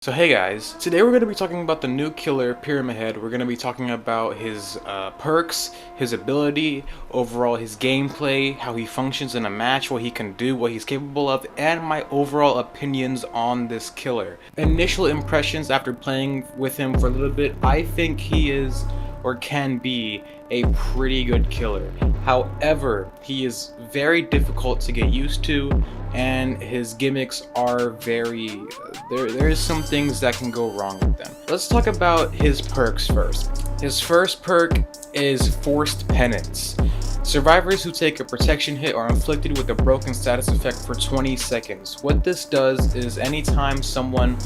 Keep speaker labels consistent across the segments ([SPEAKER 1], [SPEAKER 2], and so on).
[SPEAKER 1] So hey guys, today we're going to be talking about the new killer, Pyramid Head. We're going to be talking about his perks, his ability, overall his gameplay, how he functions in a match, what he can do, what he's capable of, and my overall opinions on this killer. Initial impressions after playing with him for a little bit, I think he is or can be a pretty good killer. However, he is very difficult to get used to, and his gimmicks are very there's some things that can go wrong with them. Let's talk about his perks first. His first perk is Forced Penance. Survivors who take a protection hit are inflicted with a broken status effect for 20 seconds. What this does is anytime someone,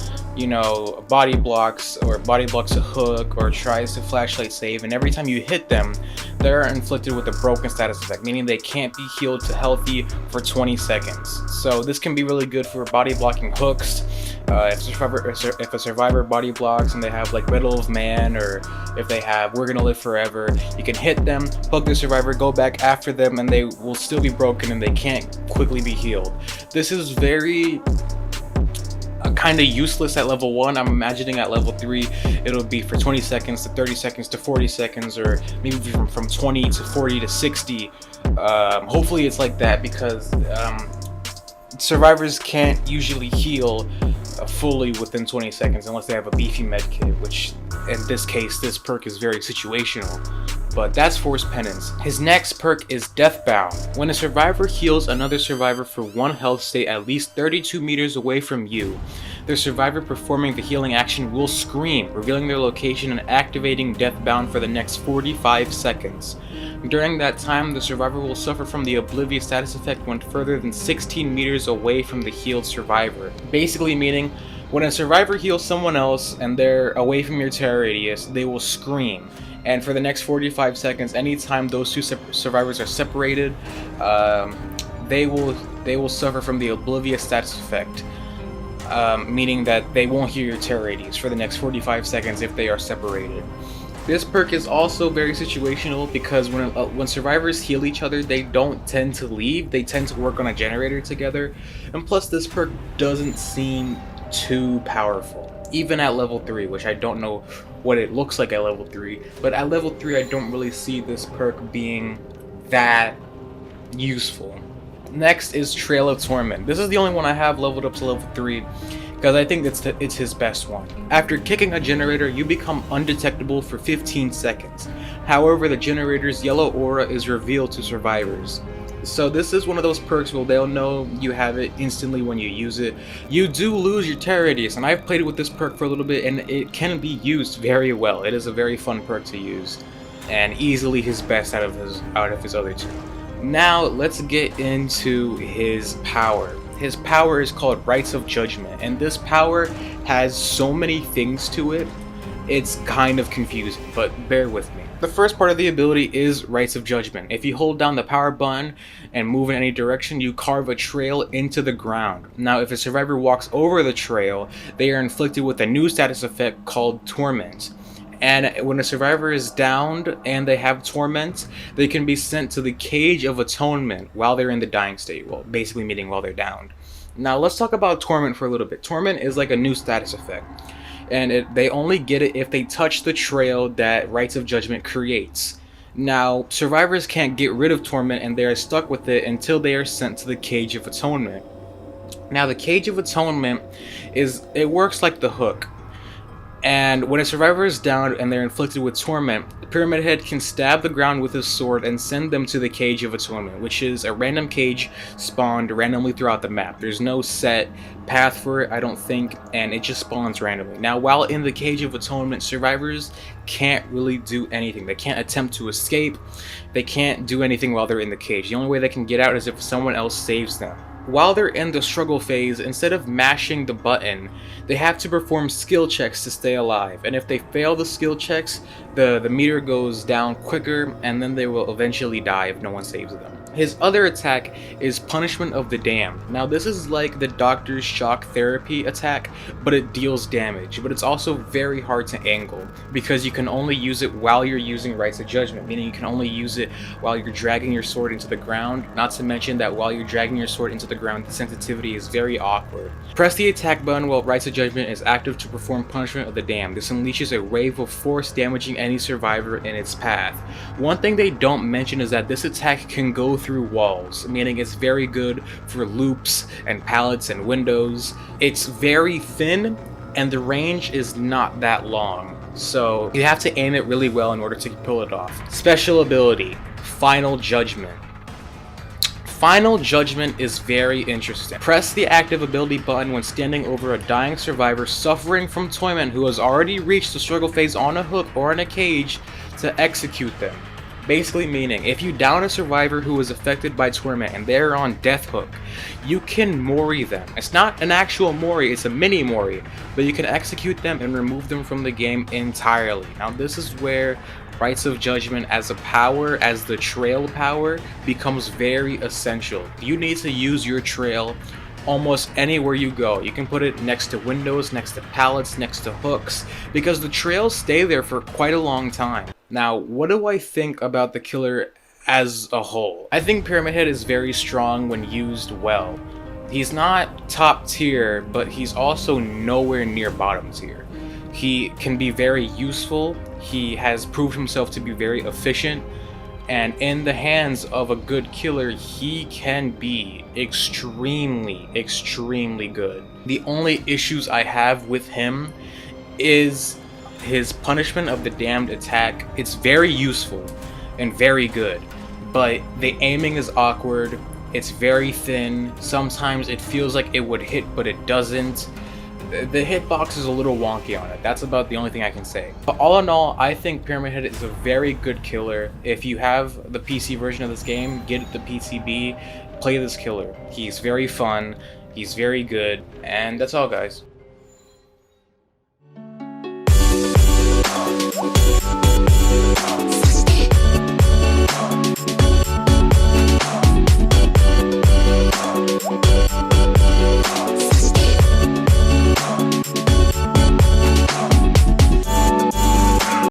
[SPEAKER 1] body blocks a hook or tries to flashlight save, and every time you hit them, they're inflicted with a broken status effect, meaning they can't be healed to healthy for 20 seconds. So this can be really good for body blocking hooks. If a survivor body blocks and they have like Riddle of Man, or if they have We're Gonna Live Forever, you can hit them, hook the survivor, go back after them, and they will still be broken and they can't quickly be healed. This is very kind of useless at level 1. I'm imagining at level 3 it'll be for 20 seconds to 30 seconds to 40 seconds, or maybe from 20 to 40 to 60. Hopefully it's like that, because survivors can't usually heal fully within 20 seconds unless they have a beefy medkit, which in this case this perk is very situational. But that's Forced Penance. His next perk is Deathbow. When a survivor heals another survivor for 1 health state at least 32 meters away from you, the survivor performing the healing action will scream, revealing their location and activating Deathbound for the next 45 seconds. During that time, the survivor will suffer from the Oblivious status effect when further than 16 meters away from the healed survivor. Basically meaning, when a survivor heals someone else and they're away from your terror radius, they will scream. And for the next 45 seconds, anytime those two survivors are separated, they will suffer from the Oblivious status effect, meaning that they won't hear your terror radius for the next 45 seconds if they are separated. This perk is also very situational, because when survivors heal each other, they don't tend to leave. They tend to work on a generator together, and plus this perk doesn't seem too powerful, even at level 3, which I don't know what it looks like at level 3, but at level 3 I don't really see this perk being that useful. Next is Trail of Torment. This is the only one I have leveled up to level 3, because I think it's his best one. After kicking a generator, you become undetectable for 15 seconds. However, the generator's yellow aura is revealed to survivors. So this is one of those perks where they'll know you have it instantly when you use it. You do lose your terror radius, and I've played it with this perk for a little bit, and it can be used very well. It is a very fun perk to use, and easily his best out of his other two. Now let's get into his power. His power is called Rites of Judgement, and this power has so many things to it, it's kind of confusing, but bear with me. The first part of the ability is Rites of Judgement. If you hold down the power button and move in any direction, you carve a trail into the ground. Now, if a survivor walks over the trail, they are inflicted with a new status effect called Torment. And when a survivor is downed and they have Torment, they can be sent to the Cage of Atonement while they're in the dying state. Well, basically meaning while they're downed. Now, let's talk about Torment for a little bit. Torment is like a new status effect, and they only get it if they touch the trail that Rites of Judgement creates. Now, survivors can't get rid of Torment, and they are stuck with it until they are sent to the Cage of Atonement. Now, the Cage of Atonement works like the hook. And when a survivor is downed and they're inflicted with Torment, the Pyramid Head can stab the ground with his sword and send them to the Cage of Atonement, which is a random cage spawned randomly throughout the map. There's no set path for it, I don't think, and it just spawns randomly. Now, while in the Cage of Atonement, survivors can't really do anything. They can't attempt to escape. They can't do anything while they're in the cage. The only way they can get out is if someone else saves them. While they're in the struggle phase, instead of mashing the button, they have to perform skill checks to stay alive. And if they fail the skill checks, the meter goes down quicker, and then they will eventually die if no one saves them. His other attack is Punishment of the Damned. Now this is like the Doctor's Shock Therapy attack, but it deals damage, but it's also very hard to angle, because you can only use it while you're using Rites of Judgment, meaning you can only use it while you're dragging your sword into the ground, not to mention that while you're dragging your sword into the ground, the sensitivity is very awkward. Press the attack button while Rites of Judgment is active to perform Punishment of the Damned. This unleashes a wave of force damaging any survivor in its path. One thing they don't mention is that this attack can go through walls, meaning it's very good for loops and pallets and windows. It's very thin and the range is not that long, so you have to aim it really well in order to pull it off. Special ability, Final Judgment. Final Judgment is very interesting. Press the active ability button when standing over a dying survivor suffering from Torment who has already reached the struggle phase on a hook or in a cage to execute them. Basically meaning, if you down a survivor who is affected by Torment and they're on death hook, you can mori them. It's not an actual mori, it's a mini mori, but you can execute them and remove them from the game entirely. Now this is where Rites of Judgment as a power, as the trail power, becomes very essential. You need to use your trail almost anywhere you go. You can put it next to windows, next to pallets, next to hooks, because the trails stay there for quite a long time. Now, what do I think about the killer as a whole? I think Pyramid Head is very strong when used well. He's not top tier, but he's also nowhere near bottom tier. He can be very useful, he has proved himself to be very efficient, and in the hands of a good killer, he can be extremely, extremely good. The only issues I have with him is his Punishment of the Damned attack. It's very useful and very good, but the aiming is awkward, it's very thin, sometimes it feels like it would hit but it doesn't. The hitbox is a little wonky on it. That's about the only thing I can say. But all in all, I think Pyramid Head is a very good killer. If you have the PC version of this game, get the PCB, play this killer. He's very fun, he's very good, and that's all, guys.